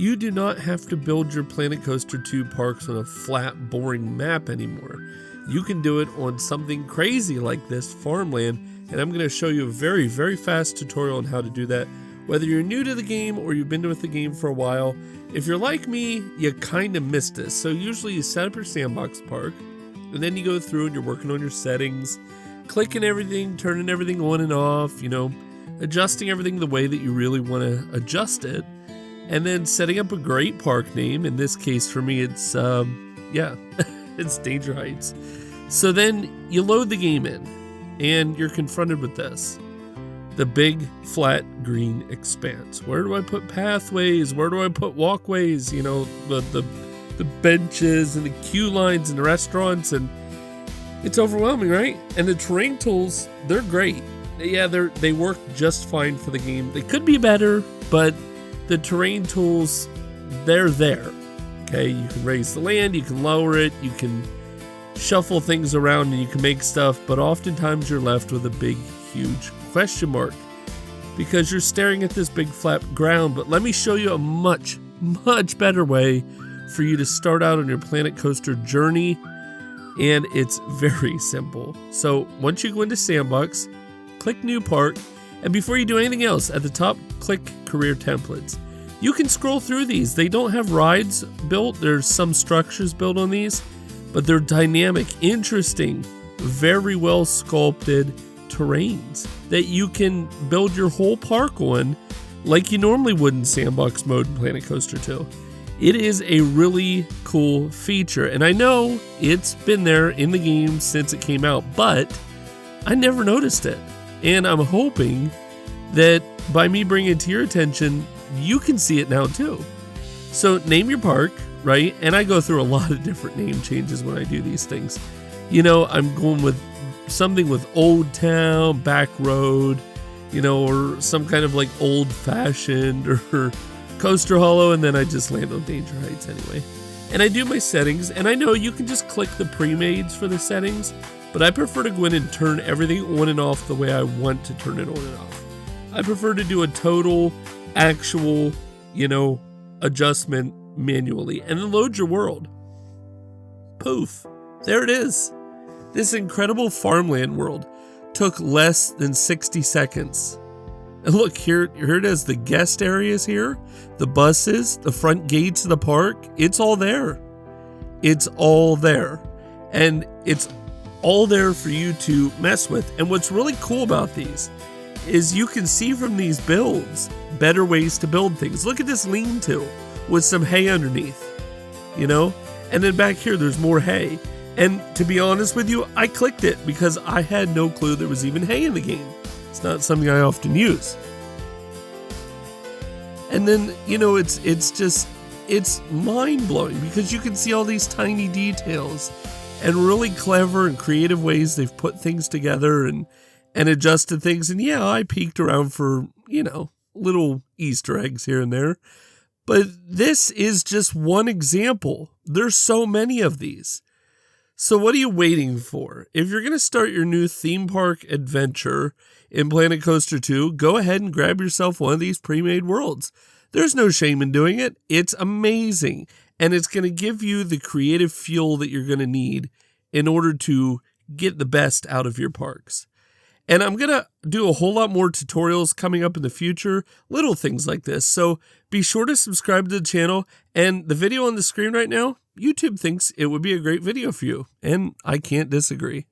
you do not have to build your Planet Coaster 2 parks on a flat, boring map anymore. You can do it on something crazy like this, farmland, and I'm going to show you a very, very fast tutorial on how to do that. Whether you're new to the game or you've been with the game for a while, if you're like me, you kind of missed this. So usually you set up your sandbox park, and then you go through and you're working on your settings, clicking everything, turning everything on and off, adjusting everything the way that you really want to adjust it, and then setting up a great park name. In this case for me, it's, it's Danger Heights. So then you load the game in, and you're confronted with this. The big, flat, green expanse. Where do I put pathways? Where do I put walkways? The benches and the queue lines and the restaurants, and it's overwhelming, right? And the terrain tools, they're great. Yeah, they work just fine for the game. They could be better, but the terrain tools, they're there. Okay, you can raise the land, you can lower it, you can shuffle things around, and you can make stuff, but oftentimes you're left with a big, huge question mark because you're staring at this big flat ground. But let me show you a much, much better way for you to start out on your Planet Coaster journey, and it's very simple. So once you go into Sandbox, click New Park, and before you do anything else, at the top, click Career Templates. You can scroll through these. They don't have rides built. There's some structures built on these, but they're dynamic, interesting, very well sculpted terrains that you can build your whole park on like you normally would in Sandbox mode in Planet Coaster 2. It is a really cool feature, and I know it's been there in the game since it came out, but I never noticed it. And I'm hoping that by me bringing it to your attention, you can see it now too. So name your park, right? And I go through a lot of different name changes when I do these things. I'm going with something with Old Town, Back Road, or some kind of like old fashioned or Coaster Hollow, and then I just land on Danger Heights anyway. And I do my settings, and I know you can just click the pre-mades for the settings, but I prefer to go in and turn everything on and off the way I want to turn it on and off. I prefer to do a total, actual, adjustment manually, and then load your world. Poof, there it is. This incredible farmland world took less than 60 seconds. And look, here it is, the guest areas here, the buses, the front gates of the park, it's all there. It's all there. And it's all there for you to mess with. And what's really cool about these is you can see from these builds better ways to build things. Look at this lean-to with some hay underneath, And then back here, there's more hay. And to be honest with you, I clicked it because I had no clue there was even hay in the game. It's not something I often use. And then, it's mind-blowing because you can see all these tiny details and really clever and creative ways they've put things together and adjusted things. And yeah, I peeked around for, little Easter eggs here and there. But this is just one example. There's so many of these. So what are you waiting for? If you're going to start your new theme park adventure in Planet Coaster 2, go ahead and grab yourself one of these pre-made worlds. There's no shame in doing it. It's amazing. And it's going to give you the creative fuel that you're going to need in order to get the best out of your parks. And I'm going to do a whole lot more tutorials coming up in the future, little things like this. So be sure to subscribe to the channel. And the video on the screen right now, YouTube thinks it would be a great video for you. And I can't disagree.